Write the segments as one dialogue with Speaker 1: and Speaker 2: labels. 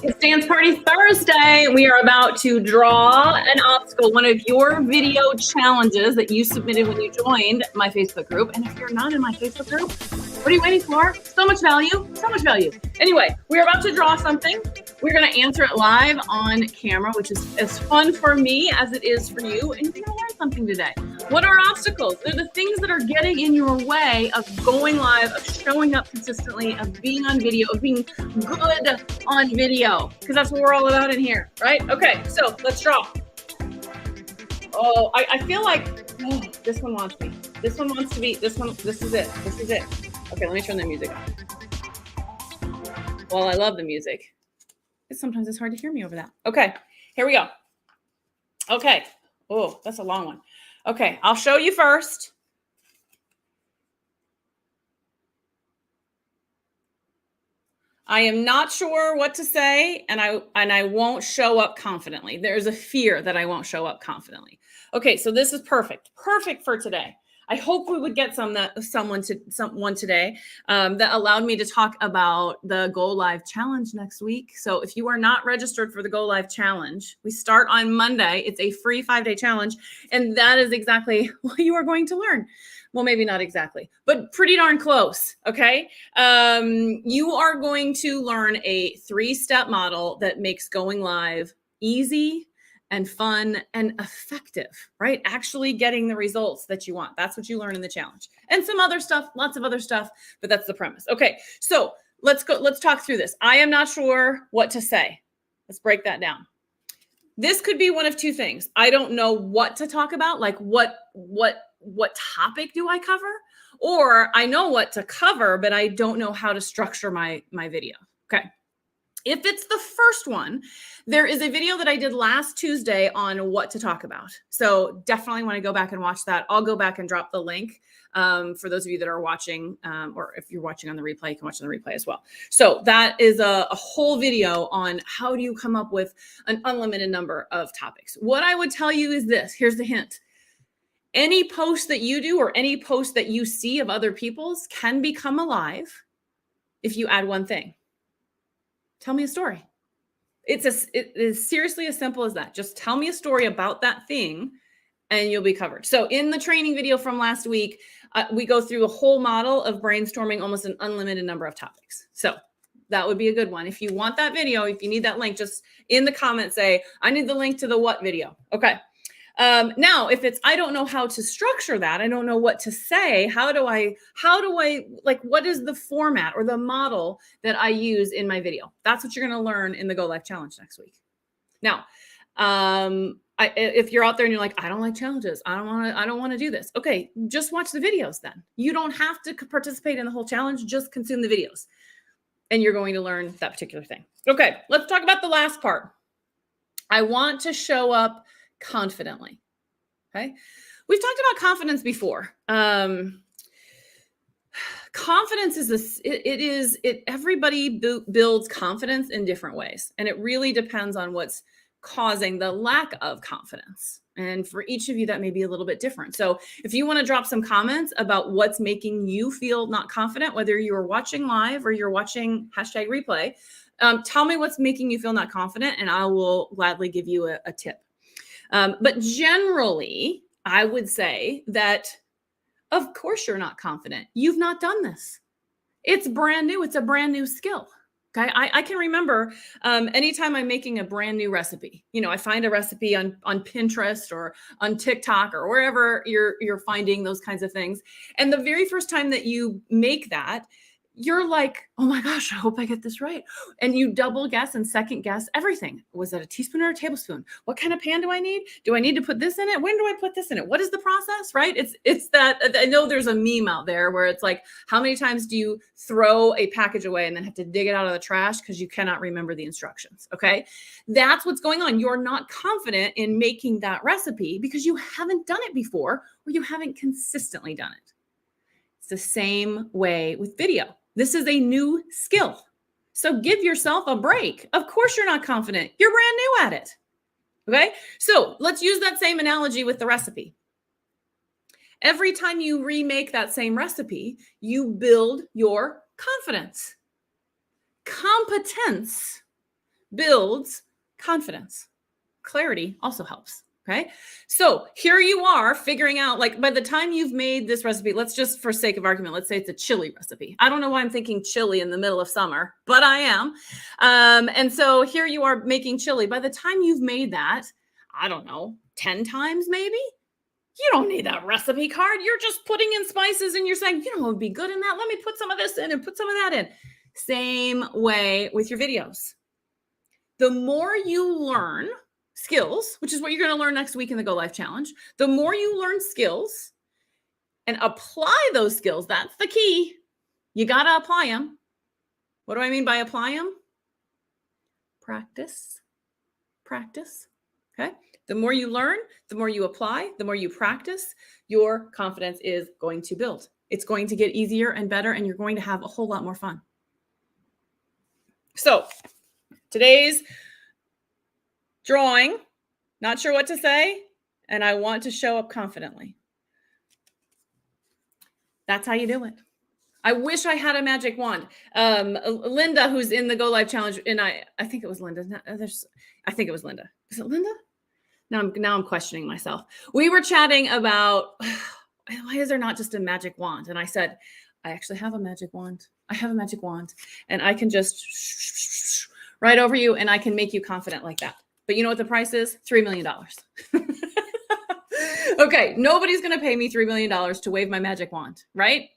Speaker 1: It's Dance Party Thursday. We are about to draw an obstacle, one of your video challenges that you submitted when you joined my Facebook group. And if you're not in my Facebook group, what are you waiting for? So much value, so much value. Anyway, we're about to draw something. We're going to answer it live on camera, which is as fun for me as it is for you. And you're going to learn something today. What are obstacles? They're the things that are getting in your way of going live, of showing up consistently, of being on video, of being good on video, because that's what we're all about in here, right? Okay, so let's draw. Oh, I feel like this one wants me. This one wants to be, this is it. This is it. Okay, let me turn the music on. Well, I love the music. Sometimes it's hard to hear me over that. Okay, here we go. Okay. Oh, that's a long one. Okay, I'll show you first. I am not sure what to say, and I won't show up confidently. There's a fear that I won't show up confidently. Okay, so this is perfect for today. I hope we would get someone today that allowed me to talk about the Go Live Challenge next week. So if you are not registered for the Go Live Challenge, we start on Monday. It's a free 5-day challenge, and that is exactly what you are going to learn. Well, maybe not exactly, but pretty darn close, okay? You are going to learn a 3-step model that makes going live easy and fun and effective, right? Actually getting the results that you want. That's what you learn in the challenge. And some other stuff, lots of other stuff, but that's the premise. Okay, so let's talk through this. I am not sure what to say. Let's break that down. This could be one of two things. I don't know what to talk about, like what topic do I cover? Or I know what to cover, but I don't know how to structure my video. Okay. If it's the first one, there is a video that I did last Tuesday on what to talk about. So definitely want to go back and watch that. I'll go back and drop the link for those of you that are watching, or if you're watching on the replay, you can watch on the replay as well. So that is a whole video on how do you come up with an unlimited number of topics. What I would tell you is this. Here's the hint. Any post that you do or any post that you see of other people's can become alive if you add one thing. Tell me a story. It is seriously as simple as that. Just tell me a story about that thing and you'll be covered. So in the training video from last week, we go through a whole model of brainstorming almost an unlimited number of topics. So that would be a good one. If you want that video, if you need that link, just in the comments say, I need the link to the what video. Okay. Now, if it's, I don't know how to structure that, I don't know what to say, how do I, like, what is the format or the model that I use in my video? That's what you're going to learn in the Go Live Challenge next week. Now, if you're out there and you're like, I don't like challenges, I don't want to do this. Okay, just watch the videos then. You don't have to participate in the whole challenge, just consume the videos and you're going to learn that particular thing. Okay, let's talk about the last part. I want to show up confidently. Okay. We've talked about confidence before. Confidence is everybody builds confidence in different ways. And it really depends on what's causing the lack of confidence. And for each of you, that may be a little bit different. So if you want to drop some comments about what's making you feel not confident, whether you're watching live or you're watching #replay, tell me what's making you feel not confident and I will gladly give you a tip. But generally, I would say that, of course, you're not confident. You've not done this. It's brand new. It's a brand new skill. Okay. I can remember anytime I'm making a brand new recipe, I find a recipe on Pinterest or on TikTok or wherever you're finding those kinds of things. And the very first time that you make that, you're like, oh my gosh, I hope I get this right. And you double guess and second guess everything. Was that a teaspoon or a tablespoon? What kind of pan do I need? Do I need to put this in it? When do I put this in it? What is the process, right? It's that, I know there's a meme out there where it's like, how many times do you throw a package away and then have to dig it out of the trash because you cannot remember the instructions, okay? That's what's going on. You're not confident in making that recipe because you haven't done it before or you haven't consistently done it. It's the same way with video. This is a new skill. So give yourself a break. Of course you're not confident. You're brand new at it. Okay? So let's use that same analogy with the recipe. Every time you remake that same recipe, you build your confidence. Competence builds confidence. Clarity also helps. Okay. So here you are figuring out, like, by the time you've made this recipe, let's just, for sake of argument, let's say it's a chili recipe. I don't know why I'm thinking chili in the middle of summer, but I am. And so here you are making chili. By the time you've made that, I don't know, 10 times maybe, you don't need that recipe card. You're just putting in spices and you're saying, you know, what would be good in that? Let me put some of this in and put some of that in. Same way with your videos. The more you learn skills, which is what you're going to learn next week in the Go Live Challenge, the more you learn skills and apply those skills, that's the key. You got to apply them. What do I mean by apply them? Practice. Practice. Okay. The more you learn, the more you apply, the more you practice, your confidence is going to build. It's going to get easier and better, and you're going to have a whole lot more fun. So today's drawing, not sure what to say, and I want to show up confidently. That's how you do it. I wish I had a magic wand. Linda, who's in the Go Live Challenge, and I think it was Linda. I think it was Linda. Is it Linda? Now I'm questioning myself. We were chatting about, why is there not just a magic wand? And I said, I actually have a magic wand. I have a magic wand, and I can just right over you, and I can make you confident like that. But you know what the price is? $3 million. Okay, nobody's going to pay me $3 million to wave my magic wand, right?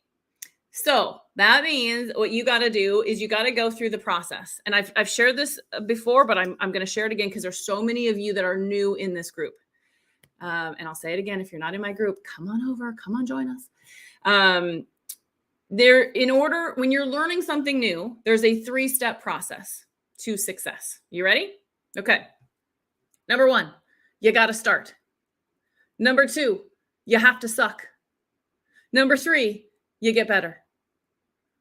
Speaker 1: So that means what you got to do is you got to go through the process. And I've shared this before, but I'm going to share it again because there's so many of you that are new in this group. And I'll say it again. If you're not in my group, come on over, come on, join us. When you're learning something new, there's a 3-step process to success. You ready? Okay. Number 1, you got to start. Number 2, you have to suck. Number 3, you get better.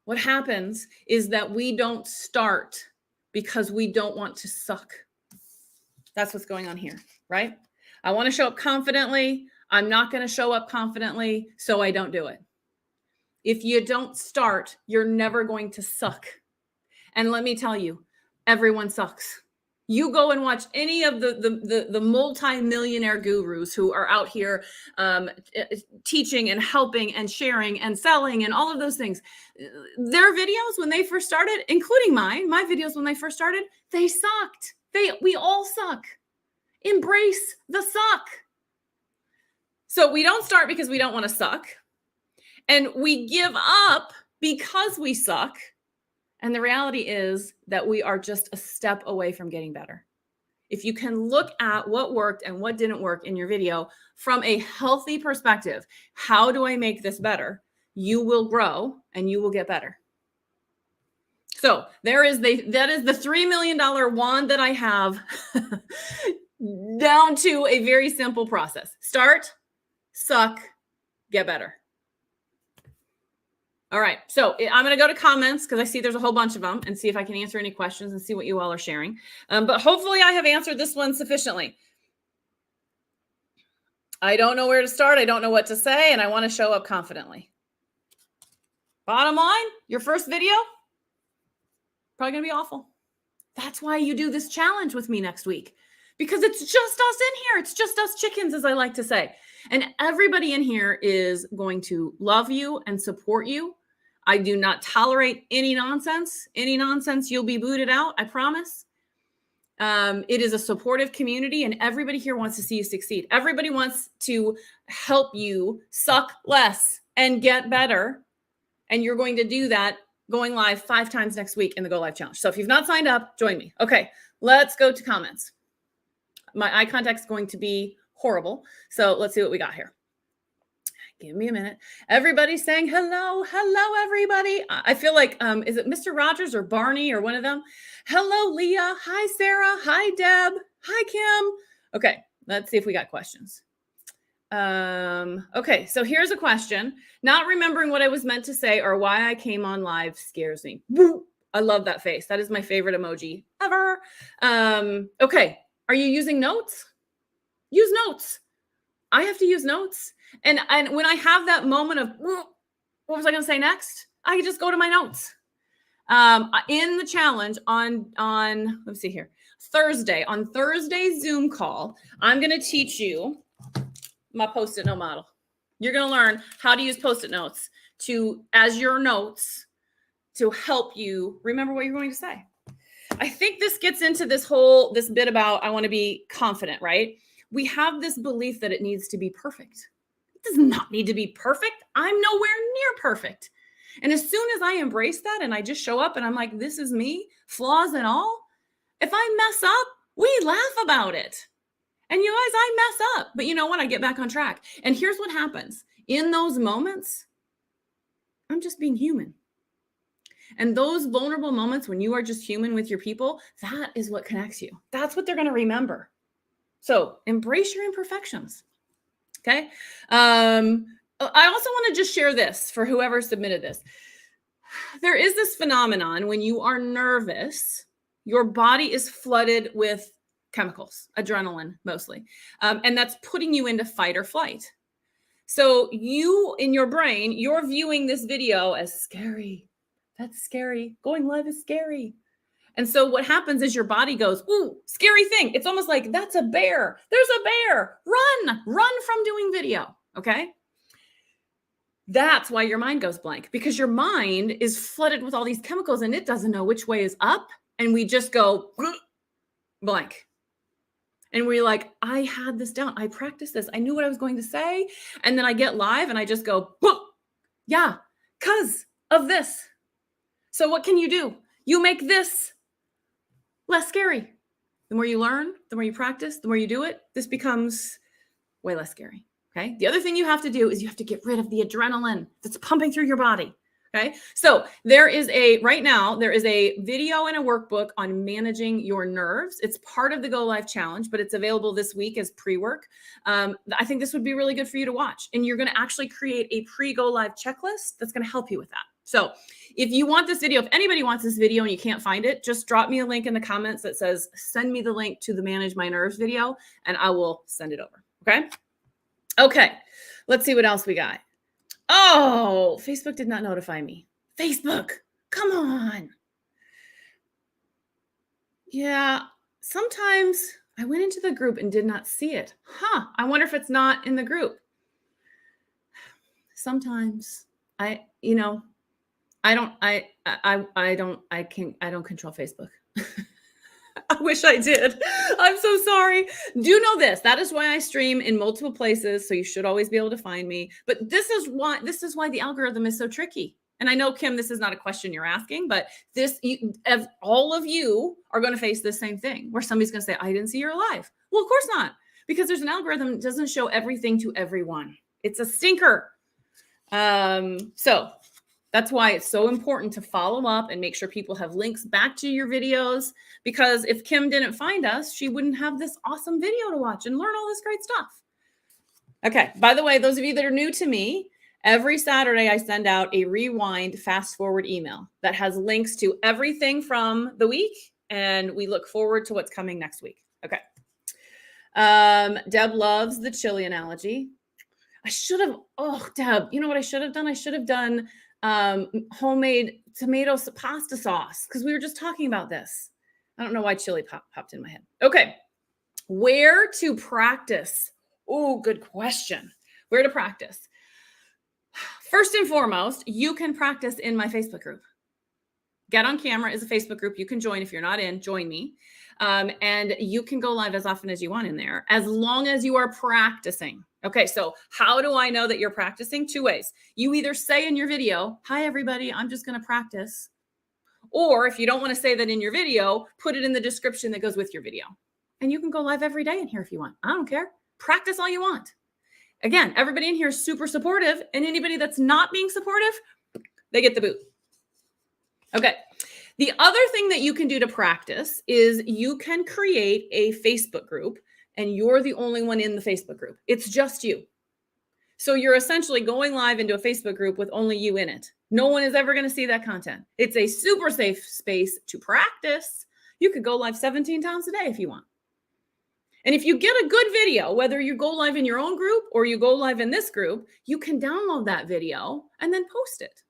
Speaker 1: What happens is that we don't start because we don't want to suck. That's what's going on here, right? I want to show up confidently. I'm not going to show up confidently, so I don't do it. If you don't start, you're never going to suck. And let me tell you, everyone sucks. You go and watch any of the multi-millionaire gurus who are out here teaching and helping and sharing and selling and all of those things. Their videos when they first started, including my videos when they first started, they sucked. We all suck. Embrace the suck. So we don't start because we don't want to suck. And we give up because we suck. And the reality is that we are just a step away from getting better. If you can look at what worked and what didn't work in your video from a healthy perspective, how do I make this better? You will grow and you will get better. So that is the $3 million wand that I have down to a very simple process. Start, suck, get better. All right, so I'm going to go to comments because I see there's a whole bunch of them and see if I can answer any questions and see what you all are sharing. But hopefully I have answered this one sufficiently. I don't know where to start. I don't know what to say, and I want to show up confidently. Bottom line, your first video, probably going to be awful. That's why you do this challenge with me next week, because it's just us in here. It's just us chickens, as I like to say. And everybody in here is going to love you and support you. I do not tolerate any nonsense. Any nonsense, you'll be booted out, I promise. It is a supportive community, and everybody here wants to see you succeed. Everybody wants to help you suck less and get better. And you're going to do that going live 5 times next week in the Go Live Challenge. So if you've not signed up, join me. Okay, let's go to comments. My eye contact is going to be horrible. So let's see what we got here. Give me a minute. Everybody's saying hello. Hello, everybody. I feel like, is it Mr. Rogers or Barney or one of them? Hello, Leah. Hi, Sarah. Hi, Deb. Hi, Kim. Okay, let's see if we got questions. Okay, so here's a question. Not remembering what I was meant to say or why I came on live scares me. Woo! I love that face. That is my favorite emoji ever. Okay, are you using notes? Use notes. I have to use notes. And when I have that moment of, what was I going to say next? I just go to my notes. In the challenge on let's see here, on Thursday's Zoom call, I'm going to teach you my Post-it note model. You're going to learn how to use Post-it notes as your notes to help you remember what you're going to say. I think this gets into this bit about I want to be confident, right? We have this belief that it needs to be perfect. It does not need to be perfect. I'm nowhere near perfect. And as soon as I embrace that and I just show up and I'm like, this is me, flaws and all, if I mess up, we laugh about it. And you guys, I mess up. But you know what? I get back on track. And here's what happens. In those moments, I'm just being human. And those vulnerable moments when you are just human with your people, that is what connects you. That's what they're going to remember. So embrace your imperfections. Okay. I also want to just share this for whoever submitted this. There is this phenomenon when you are nervous, your body is flooded with chemicals, adrenaline mostly. And that's putting you into fight or flight. So you, in your brain, you're viewing this video as scary. That's scary. Going live is scary. And so what happens is your body goes, ooh, scary thing. It's almost like that's a bear. There's a bear. Run from doing video. Okay. That's why your mind goes blank, because your mind is flooded with all these chemicals and it doesn't know which way is up. And we just go blank. And we're like, I had this down. I practiced this. I knew what I was going to say. And then I get live and I just go, yeah, because of this. So what can you do? You make this less scary. The more you learn, the more you practice, the more you do it, this becomes way less scary. Okay. The other thing you have to do is you have to get rid of the adrenaline that's pumping through your body. Okay. So right now, there is a video and a workbook on managing your nerves. It's part of the Go Live Challenge, but it's available this week as pre-work. I think this would be really good for you to watch. And you're going to actually create a pre-Go Live checklist that's going to help you with that. So if you want this video, if anybody wants this video and you can't find it, just drop me a link in the comments that says, send me the link to the Manage My Nerves video, and I will send it over. Okay. Okay. Let's see what else we got. Oh, Facebook did not notify me. Facebook, come on. Yeah, sometimes I went into the group and did not see it. I wonder if it's not in the group. Sometimes I don't control Facebook. I wish I did. I'm so sorry. Do know this. That is why I stream in multiple places. So you should always be able to find me. But this is why the algorithm is so tricky. And I know, Kim, this is not a question you're asking, but all of you are going to face this same thing where somebody's going to say, I didn't see you're live. Well, of course not, because there's an algorithm that doesn't show everything to everyone. It's a stinker. So that's why it's so important to follow up and make sure people have links back to your videos, because if Kim didn't find us, she wouldn't have this awesome video to watch and learn all this great stuff. Okay. By the way, those of you that are new to me, every Saturday I send out a rewind fast forward email that has links to everything from the week, and we look forward to what's coming next week. Okay. Deb loves the chili analogy. Deb, you know what I should have done? I should have done homemade tomato pasta sauce, because we were just talking about this. I don't know why chili popped in my head. Okay. Where to practice? Oh, good question. Where to practice? First and foremost, you can practice in my Facebook group. Get on Camera is a Facebook group. You can join. If you're not in, join me. And you can go live as often as you want in there, as long as you are practicing. Okay, so how do I know that you're practicing? Two ways. You either say in your video, hi, everybody, I'm just going to practice. Or if you don't want to say that in your video, put it in the description that goes with your video. And you can go live every day in here if you want. I don't care. Practice all you want. Again, everybody in here is super supportive, and anybody that's not being supportive, they get the boot. Okay. The other thing that you can do to practice is you can create a Facebook group, and you're the only one in the Facebook group. It's just you. So you're essentially going live into a Facebook group with only you in it. No one is ever going to see that content. It's a super safe space to practice. You could go live 17 times a day if you want. And if you get a good video, whether you go live in your own group or you go live in this group, you can download that video and then post it.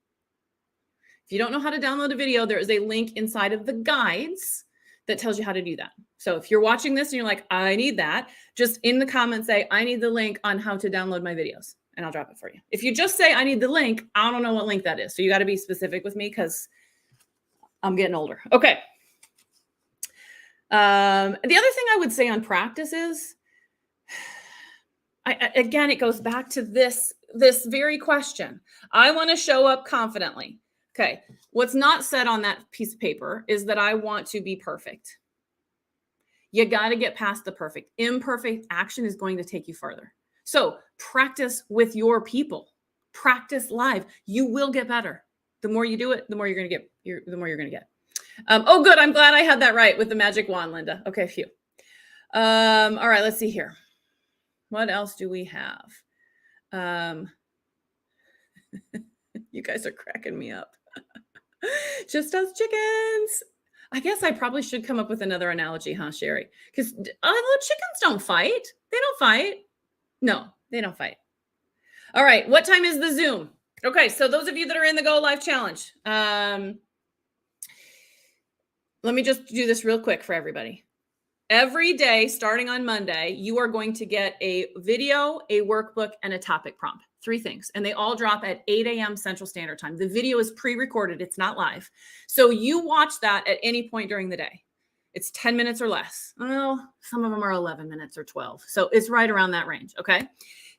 Speaker 1: If you don't know how to download a video, there is a link inside of the guides that tells you how to do that. So if you're watching this and you're like, I need that, just in the comments say, I need the link on how to download my videos, and I'll drop it for you. If you just say, I need the link, I don't know what link that is. So you got to be specific with me because I'm getting older. Okay. The other thing I would say on practice is, again, it goes back to this very question. I want to show up confidently. Okay. What's not said on that piece of paper is that I want to be perfect. You got to get past the perfect. Imperfect action is going to take you further. So practice with your people. Practice live. You will get better. The more you do it, the more you're going to get. The more you're going to get. Oh, good. I'm glad I had that right with the magic wand, Linda. Okay, phew. All right, let's see here. What else do we have? You guys are cracking me up. Just us chickens. I guess I probably should come up with another analogy, huh, Sherry? Because chickens don't fight. They don't fight. No, they don't fight. All right, what time is the Zoom? Okay, so those of you that are in the Go Live Challenge, let me just do this real quick for everybody. Every day, starting on Monday, you are going to get a video, a workbook, and a topic prompt. 3 things. And they all drop at 8 a.m. Central Standard Time. The video is pre-recorded. It's not live. So you watch that at any point during the day. It's 10 minutes or less. Well, some of them are 11 minutes or 12. So it's right around that range. Okay.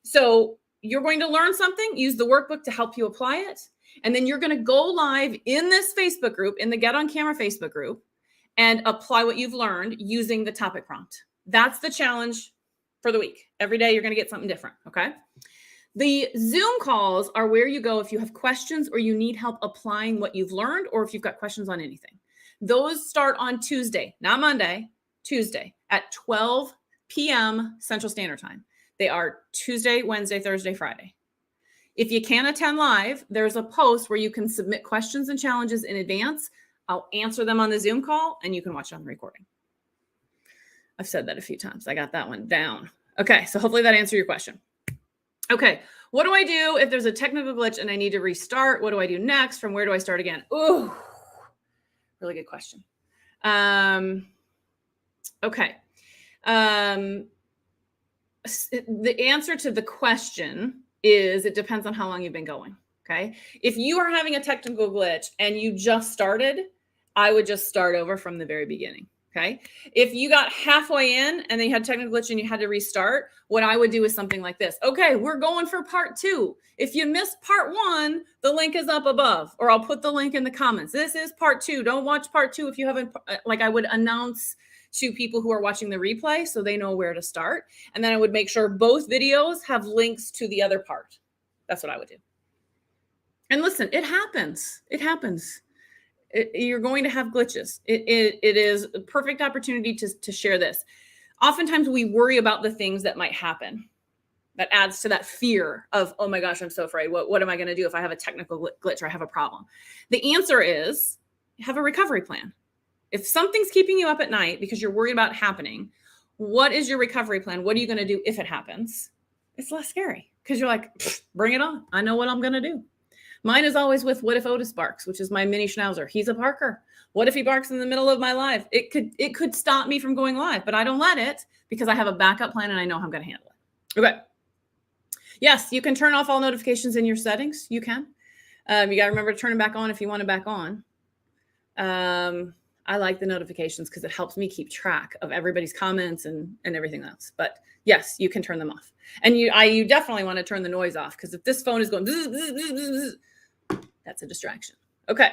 Speaker 1: So you're going to learn something, use the workbook to help you apply it. And then you're going to go live in this Facebook group, in the Get on Camera Facebook group, and apply what you've learned using the topic prompt. That's the challenge for the week. Every day you're going to get something different. Okay. The Zoom calls are where you go if you have questions or you need help applying what you've learned, or if you've got questions on anything. Those start on Tuesday, not Monday, Tuesday at 12 p.m. Central Standard Time. They are Tuesday, Wednesday, Thursday, Friday. If you can't attend live, there's a post where you can submit questions and challenges in advance. I'll answer them on the Zoom call and you can watch it on the recording. I've said that a few times. I got that one down. Okay, so hopefully that answered your question. Okay, what do I do if there's a technical glitch and I need to restart? What do I do next? From where do I start again? Ooh, really good question. Okay. The answer to the question is it depends on how long you've been going. Okay. If you are having a technical glitch and you just started, I would just start over from the very beginning. Okay. If you got halfway in and then you had a technical glitch and you had to restart, what I would do is something like this. Okay, we're going for part 2. If you missed part 1, the link is up above, or I'll put the link in the comments. This is part 2. Don't watch part 2 if you haven't, like I would announce to people who are watching the replay so they know where to start. And then I would make sure both videos have links to the other part. That's what I would do. And listen, it happens. It happens. You're going to have glitches. It is a perfect opportunity to share this. Oftentimes we worry about the things that might happen. That adds to that fear of, oh my gosh, I'm so afraid. What am I going to do if I have a technical glitch or I have a problem? The answer is have a recovery plan. If something's keeping you up at night because you're worried about it happening, what is your recovery plan? What are you going to do if it happens? It's less scary because you're like, bring it on. I know what I'm going to do. Mine is always with what if Otis barks, which is my mini schnauzer. He's a barker. What if he barks in the middle of my live? It could stop me from going live, but I don't let it because I have a backup plan and I know how I'm going to handle it. Okay. Yes, you can turn off all notifications in your settings. You can. You got to remember to turn them back on if you want them back on. I like the notifications because it helps me keep track of everybody's comments and everything else. But yes, you can turn them off. And you definitely want to turn the noise off because if this phone is going, bzz, bzz, bzz, bzz, that's a distraction. Okay.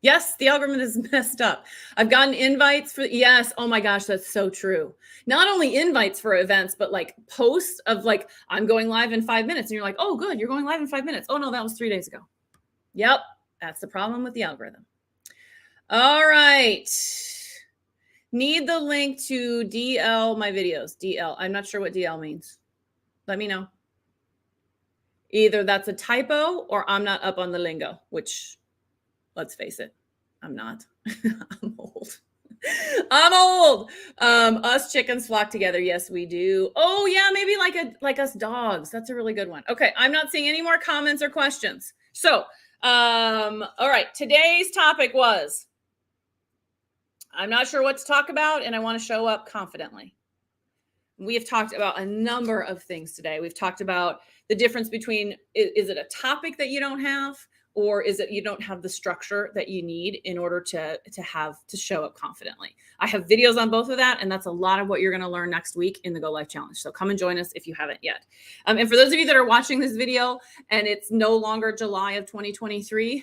Speaker 1: Yes, the algorithm is messed up. I've gotten invites for, yes. Oh my gosh, that's so true. Not only invites for events, but like posts of like, I'm going live in 5 minutes. And you're like, oh, good. You're going live in 5 minutes. Oh no, that was 3 days ago. Yep. That's the problem with the algorithm. All right. Need the link to DL my videos. DL. I'm not sure what DL means. Let me know. Either that's a typo or I'm not up on the lingo, which, let's face it, I'm not. I'm old. I'm old. Us chickens flock together. Yes, we do. Oh yeah, maybe like us dogs. That's a really good one. Okay, I'm not seeing any more comments or questions. So All right. Today's topic was, I'm not sure what to talk about, and I want to show up confidently. We have talked about a number of things today. We've talked about the difference between, is it a topic that you don't have, or is it you don't have the structure that you need in order to show up confidently? I have videos on both of that, and that's a lot of what you're going to learn next week in the Go Live Challenge. So come and join us if you haven't yet. And for those of you that are watching this video and it's no longer July of 2023,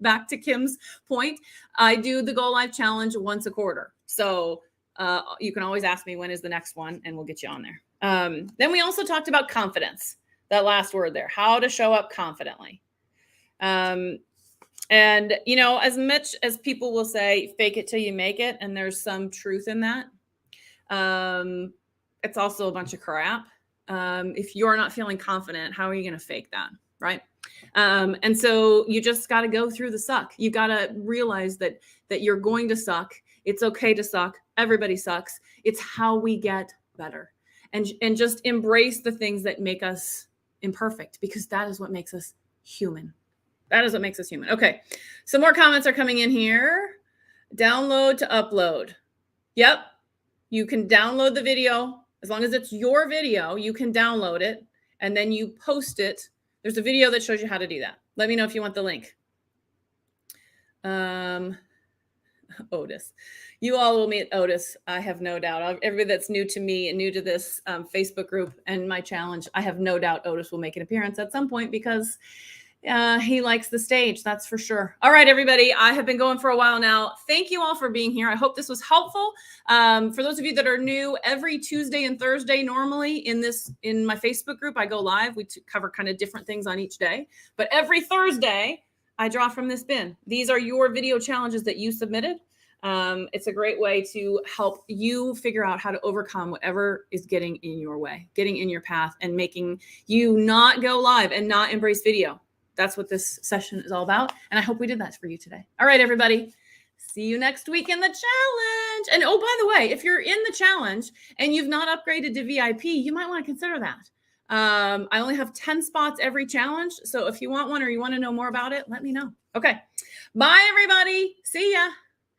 Speaker 1: back to Kim's point, I do the Go Live Challenge once a quarter. So you can always ask me when is the next one, and we'll get you on there. Then we also talked about confidence, that last word there, how to show up confidently. And, you know, as much as people will say, fake it till you make it, and there's some truth in that, it's also a bunch of crap. If you're not feeling confident, how are you going to fake that? Right. And so you just got to go through the suck. You got to realize that you're going to suck. It's okay to suck. Everybody sucks. It's how we get better, and just embrace the things that make us imperfect, because that is what makes us human. That is what makes us human. Okay. Some more comments are coming in here. Download to upload. Yep. You can download the video. As long as it's your video, you can download it and then you post it. There's a video that shows you how to do that. Let me know if you want the link. Otis. You all will meet Otis, I have no doubt. Everybody that's new to me and new to this Facebook group and my challenge, I have no doubt Otis will make an appearance at some point, because he likes the stage, that's for sure. All right, everybody, I have been going for a while now. Thank you all for being here. I hope this was helpful. For those of you that are new, every Tuesday and Thursday, normally in my Facebook group, I go live. We cover kind of different things on each day, but every Thursday, I draw from this bin. These are your video challenges that you submitted. It's a great way to help you figure out how to overcome whatever is getting in your way, getting in your path, and making you not go live and not embrace video. That's what this session is all about. And I hope we did that for you today. All right, everybody. See you next week in the challenge. And oh, by the way, if you're in the challenge and you've not upgraded to VIP, you might want to consider that. I only have 10 spots every challenge. So if you want one or you want to know more about it, let me know. Okay. Bye, everybody. See ya.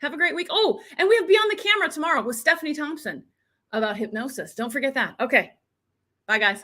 Speaker 1: Have a great week. Oh, and we have Beyond the Camera tomorrow with Stephanie Thompson about hypnosis. Don't forget that. Okay. Bye, guys.